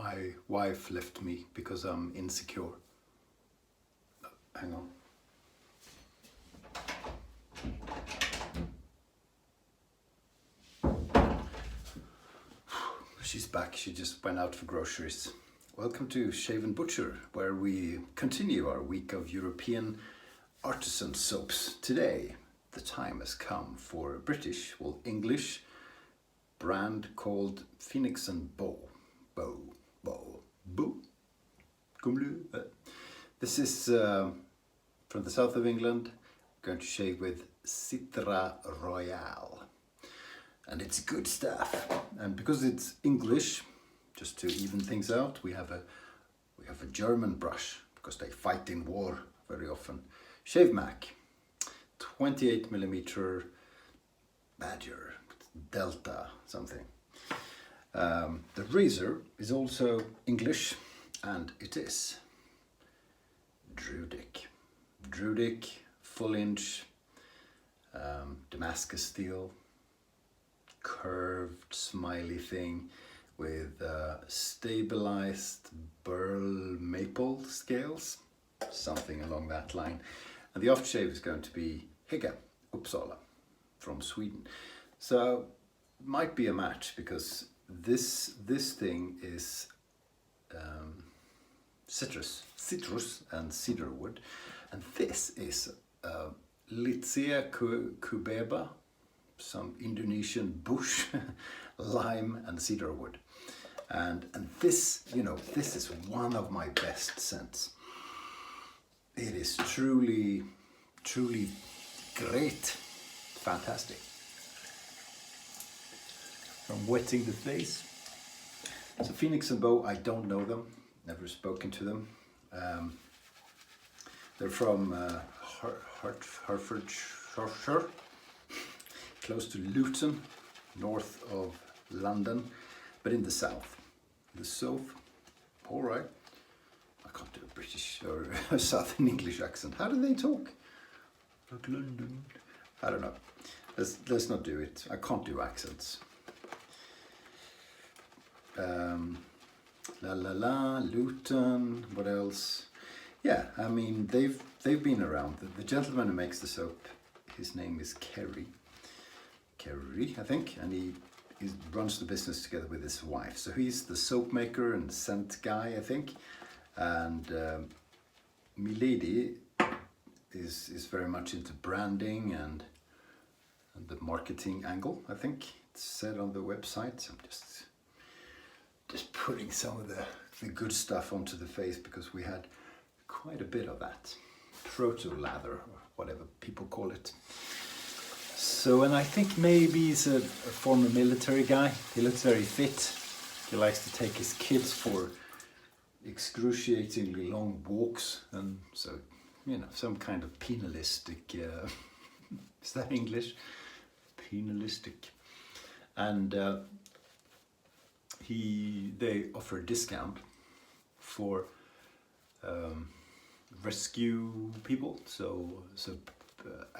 My wife left me because I'm insecure. Hang on. She's back. She just went out for groceries. Welcome to Shave&Butcher, where we continue our week of European artisan soaps. Today, the time has come for a British, well, English brand called Pheonix Beau. This is from the south of England. I'm going to shave with CITRA Royale. And it's good stuff. And because it's English, just to even things out, we have a German brush, because they fight in war very often. Shavemac 28mm Badger Delta something. The razor is also English, and it is Drudic full inch Damascus steel, curved smiley thing with stabilized burl maple scales, something along that line. And the aftershave is going to be HEGA, Upsala, from Sweden. So might be a match, because this thing is citrus and cedar wood, and this is Lychee cubeba, some Indonesian bush, lime and cedar wood. And this, you know, this is one of my best scents. It is truly great, fantastic. I'm wetting the face. So Pheonix Beau, I don't know them, never spoken to them. They're from Hertfordshire, close to Luton, north of London, but in the south. The south, all right. I can't do a British or a Southern English accent. How do they talk? Like London. I don't know. Let's not do it. I can't do accents. Luton. What else? Yeah, I mean they've been around. The gentleman who makes the soap, his name is Kerry, I think, and he runs the business together with his wife. So he's the soap maker and scent guy, I think. And Milady is very much into branding and the marketing angle, I think it's said on the website. I'm just putting some of the good stuff onto the face, because we had quite a bit of that proto-lather, or whatever people call it. So, and I think maybe he's a former military guy. He looks very fit. He likes to take his kids for excruciatingly long walks, and so, you know, some kind of penalistic, is that English? Penalistic. And they offer a discount for rescue people, so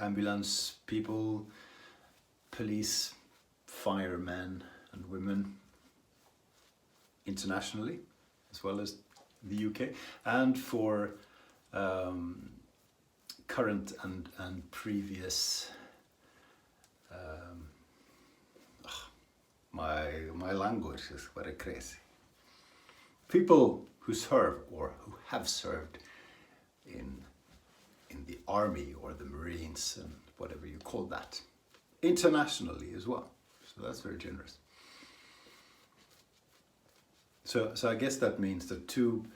ambulance people, police, firemen and women internationally, as well as the UK, and for current and previous my language is very crazy. People who serve or who have served in the army or the Marines and whatever you call that, internationally as well. So that's very generous. So I guess that means that two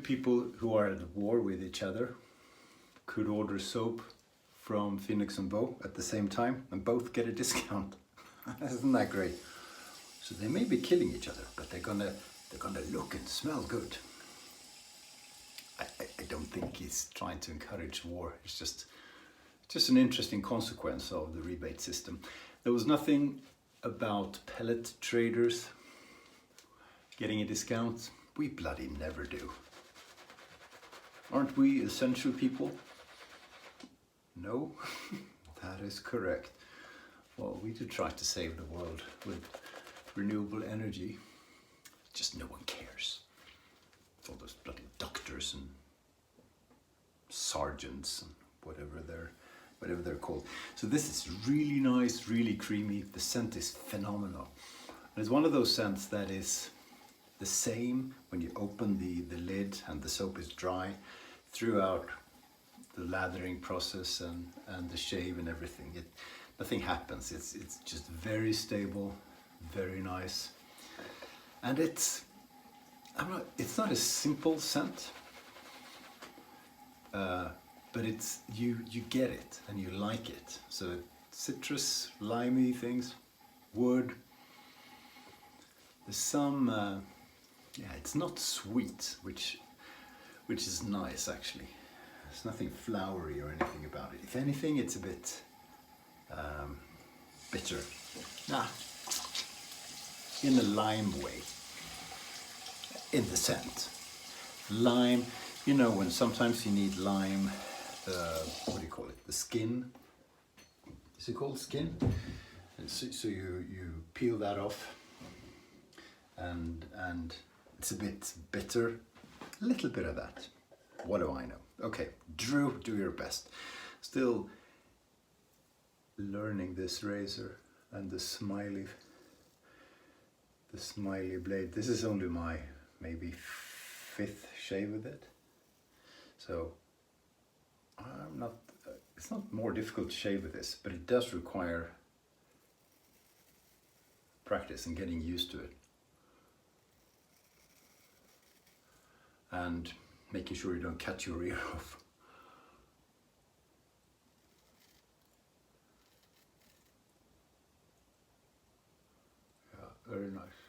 people who are at war with each other could order soap from Pheonix Beau at the same time and both get a discount. Isn't that great? So they may be killing each other, but they're gonna look and smell good. I don't think he's trying to encourage war. It's just an interesting consequence of the rebate system. There was nothing about pellet traders getting a discount. We bloody never do. Aren't we essential people? No, that is correct. Well, we do try to save the world with renewable energy. because no one cares. All those bloody doctors and sergeants and whatever they're called. So this is really nice, really creamy. The scent is phenomenal. And it's one of those scents that is the same when you open the lid and the soap is dry throughout the lathering process and the shave and everything. Nothing happens. It's just very stable, very nice. And it's not a simple scent, but it's you get it and you like it. So citrus, limey things, wood. There's some, it's not sweet, which is nice actually. There's nothing flowery or anything about it. If anything, it's a bit bitter. In a lime way. In the scent. Lime, you know, when sometimes you need lime, what do you call it? The skin. Is it called skin? So you peel that off, and it's a bit bitter. A little bit of that. What do I know? Okay, Drew, do your best. Still learning this razor and the smiley blade. This is only my maybe 5th shave with it, so it's not more difficult to shave with this, but it does require practice and getting used to it, and making sure you don't cut your ear off. Yeah, very nice.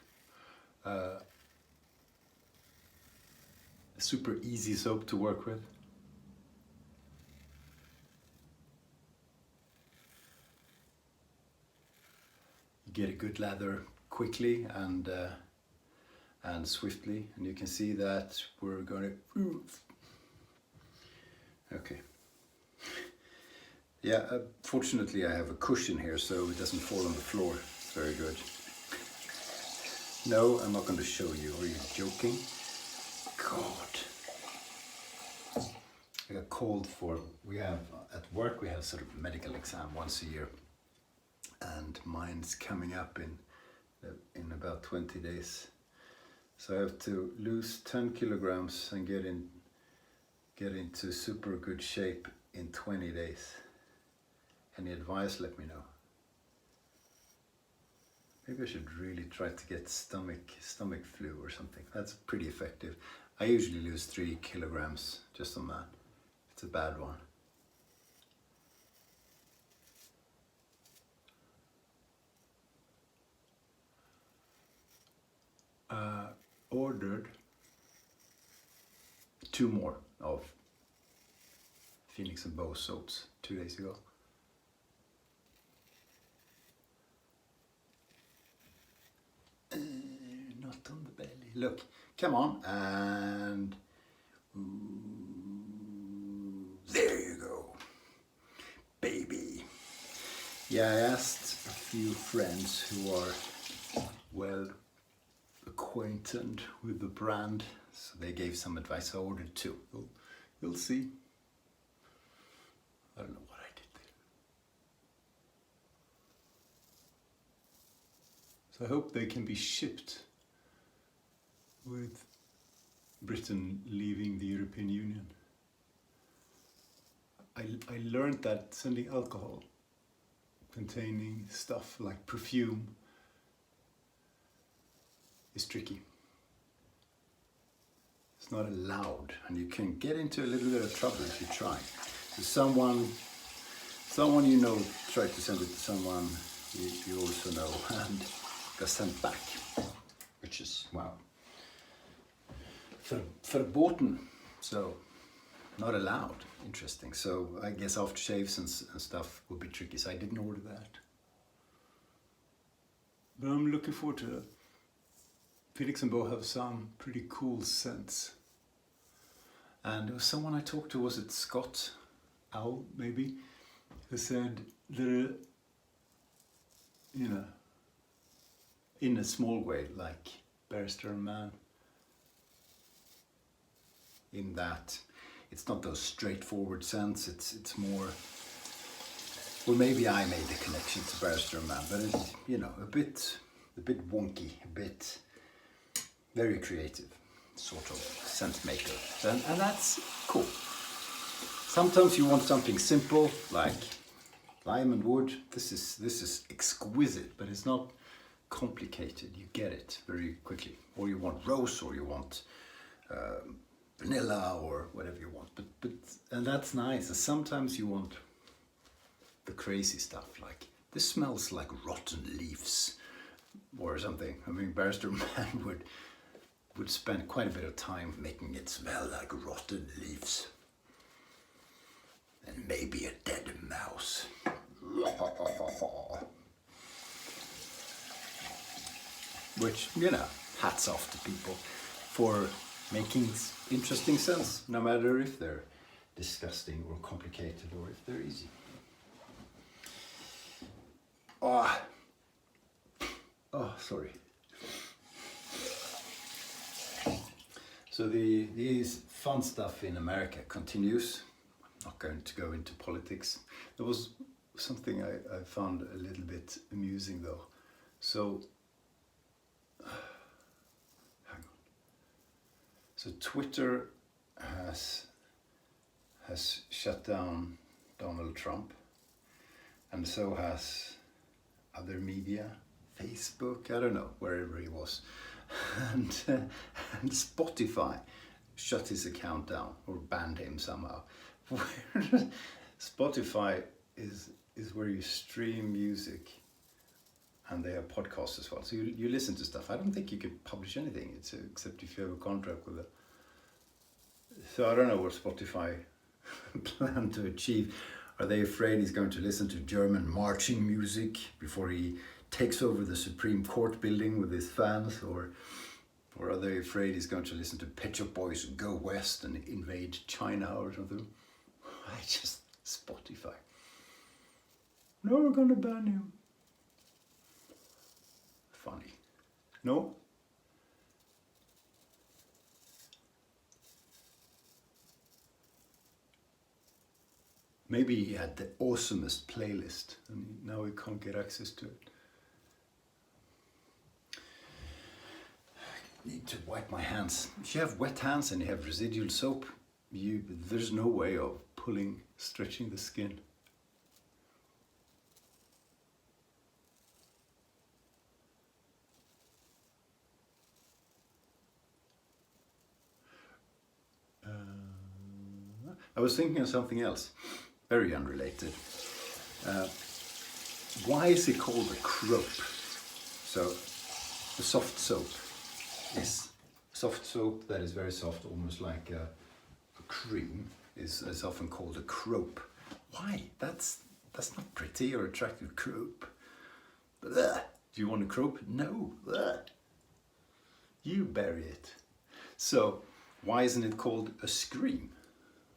Super easy soap to work with. You get a good lather quickly and swiftly, and you can see that we're going to. Okay. Yeah, fortunately I have a cushion here so it doesn't fall on the floor. It's very good. No, I'm not going to show you. Are you joking? God. I got called for, we have, at work we have sort of medical exam once a year, and mine's coming up in about 20 days. So I have to lose 10 kilograms and get into super good shape in 20 days. Any advice, let me know. Maybe I should really try to get stomach flu or something. That's pretty effective. I usually lose 3 kilograms just on that. It's a bad one. Ordered 2 more of Pheonix Beau soaps 2 days ago. Not on the belly. Look, come on, and there you go, baby. Yeah, I asked a few friends who are well acquainted with the brand, so they gave some advice. I ordered 2. You'll see. I don't know what I did there. So I hope they can be shipped with Britain leaving the European Union. I learned that sending alcohol containing stuff like perfume is tricky. It's not allowed, and you can get into a little bit of trouble if you try. So someone you know tried to send it to someone you also know and got sent back, which is, wow, verboten, so not allowed. Interesting. So I guess aftershaves and stuff would be tricky, so I didn't order that. But I'm looking forward to it. Pheonix Beau have some pretty cool scents. And there was someone I talked to, was it Scott Owl maybe, who said they're, you know, in a small way like Barrister and Man, in that it's not those straightforward scents, it's more, well, maybe I made the connection to Barrister and Man, but it's, you know, a bit wonky, a bit very creative sort of scent maker, and that's cool. Sometimes you want something simple like lime and wood. This is exquisite, but it's not complicated. You get it very quickly. Or you want rose, or you want vanilla, or whatever you want. But and that's nice. And sometimes you want the crazy stuff, like this smells like rotten leaves or something. I mean, Barrister Man would spend quite a bit of time making it smell like rotten leaves. And maybe a dead mouse. Which, you know, hats off to people for making interesting scents, no matter if they're disgusting or complicated or if they're easy. Sorry. So these fun stuff in America continues. I'm not going to go into politics. There was something I found a little bit amusing though. So, hang on. So Twitter has shut down Donald Trump, and so has other media, Facebook, I don't know, wherever he was. And Spotify shut his account down or banned him somehow. Spotify is where you stream music, and they have podcasts as well. So you listen to stuff. I don't think you could publish anything except if you have a contract with it. So I don't know what Spotify plan to achieve. Are they afraid he's going to listen to German marching music before he takes over the Supreme Court building with his fans, or are they afraid he's going to listen to Pet Shop Boys Go West and invade China or something? Spotify. No, we're gonna ban him. Funny. No? Maybe he had the awesomest playlist and now we can't get access to it. I need to wipe my hands. If you have wet hands and you have residual soap, there's no way of stretching the skin. I was thinking of something else, very unrelated. Why is it called a crope? So, the soft soap is soft soap that is very soft, almost like a cream, is often called a crope. Why? That's not pretty or attractive. Crope. Blech. Do you want a crope? No. Blech. You bury it. So, why isn't it called a scream?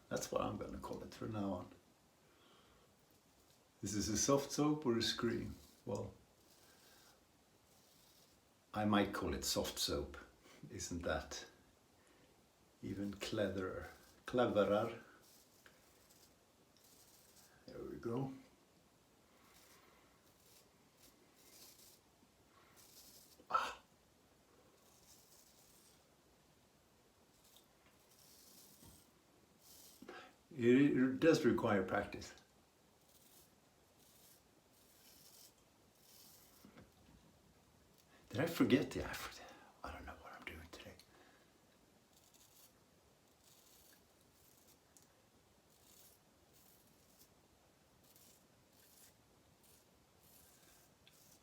That's what I'm going to call it from now on. Is this a soft soap or a scream? Well, I might call it soft soap. Isn't that even cleverer? There we go. It does require practice. Did I forget? Yeah, I don't know what I'm doing today.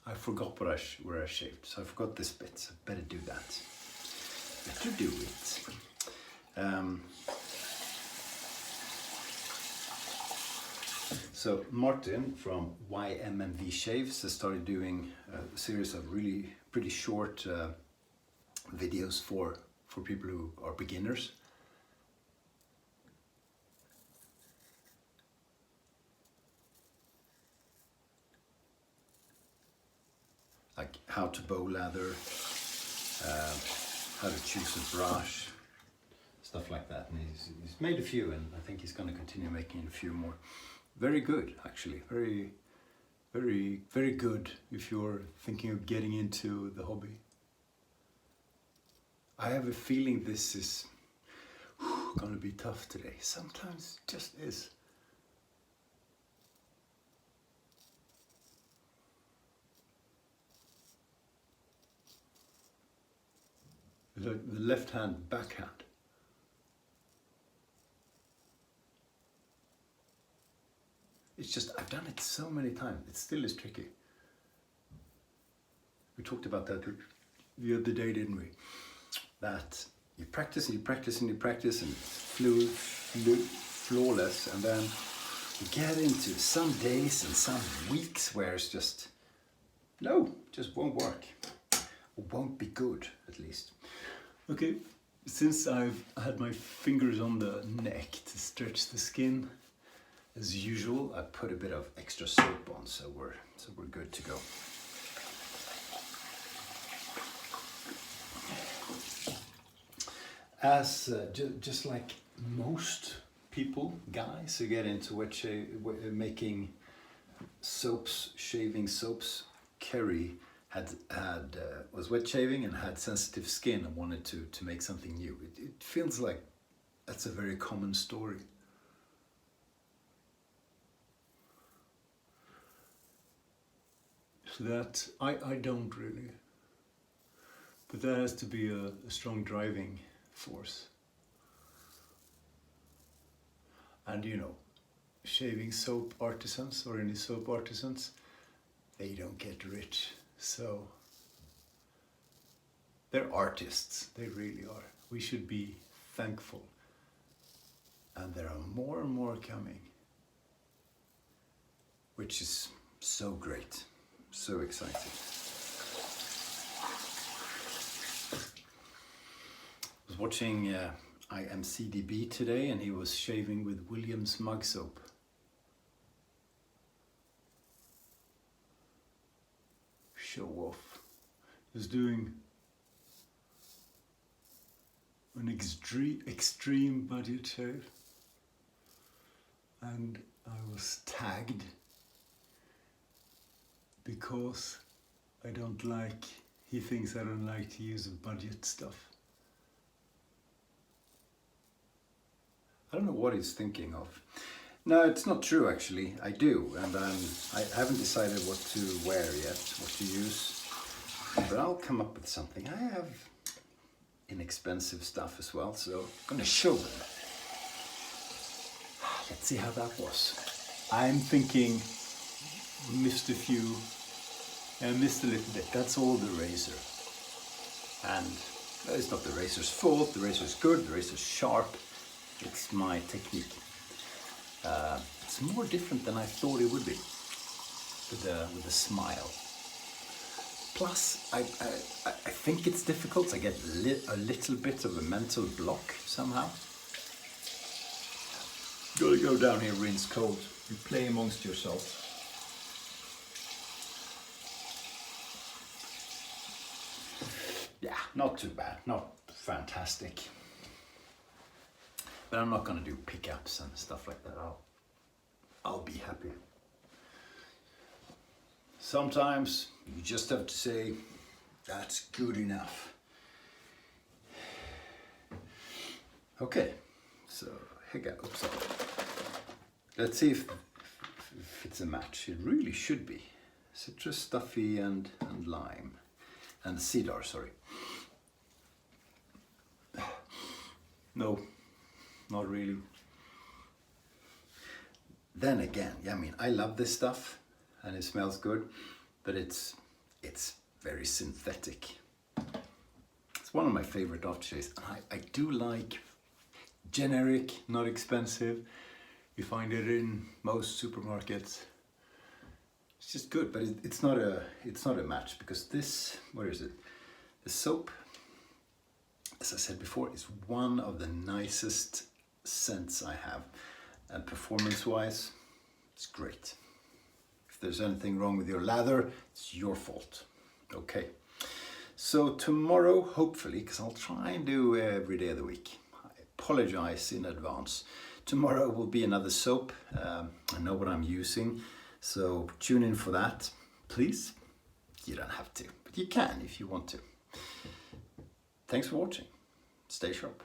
I forgot where I shaved, so I forgot this bit, so better do that. Better do it. So Martin from YMMV Shaves has started doing a series of really pretty short videos for people who are beginners. Like how to bow lather, how to choose a brush, stuff like that. And he's made a few, and I think he's going to continue making a few more. Very good, actually. Very, very, very good if you're thinking of getting into the hobby. I have a feeling this is going to be tough today. Sometimes it just is. The left hand backhand. It's just, I've done it so many times. It still is tricky. We talked about that the other day, didn't we? That you practice and you practice and you practice and it's flawless, and then you get into some days and some weeks where it's just, no, just won't work. Or won't be good, at least. Okay, since I've had my fingers on the neck to stretch the skin, as usual, I put a bit of extra soap on, so we're good to go. As just like most people, guys who get into making soaps, shaving soaps, Kerry was wet shaving and had sensitive skin and wanted to make something new. It feels like that's a very common story. So that I don't really, but that has to be a strong driving force. And you know, shaving soap artisans or any soap artisans, they don't get rich. So they're artists, they really are. We should be thankful. And there are more and more coming, which is so great, so exciting. I was watching IAMCDB today, and he was shaving with Williams mug soap. Show off. He was doing an extreme budget shave, and I was tagged because he thinks I don't like to use budget stuff. I don't know what he's thinking of. No, it's not true actually. I do, and I haven't decided what to wear yet, what to use. But I'll come up with something. I have inexpensive stuff as well, so I'm gonna show them. Let's see how that was. I'm thinking missed a few and missed a little bit. That's all the razor. And it's not the razor's fault. The razor's good, the razor's sharp. It's my technique. It's more different than I thought it would be with a smile. Plus, I think it's difficult. I get a little bit of a mental block somehow. Gotta go down here, rinse cold. You play amongst yourselves. Yeah, not too bad, not fantastic. But I'm not gonna do pickups and stuff like that. I'll be happy. Sometimes you just have to say, that's good enough. Okay, so HEGA, Upsala. Let's see if it's a match. It really should be. Citrus, stuffy, and lime. And cedar, sorry. No, not really. Then again, yeah, I mean, I love this stuff and it smells good, but it's very synthetic. It's one of my favorite aftershaves. I do like generic, not expensive. You find it in most supermarkets. It's just good, but it's not a match, because this, where is it? The soap, as I said before, is one of the nicest scents I have, and performance-wise, it's great. If there's anything wrong with your lather, it's your fault. Okay, So tomorrow, hopefully, because I'll try and do every day of the week. I apologize in advance. Tomorrow will be another soap. I know what I'm using, so tune in for that, please. You don't have to, but you can if you want to. Thanks for watching. Stay sharp.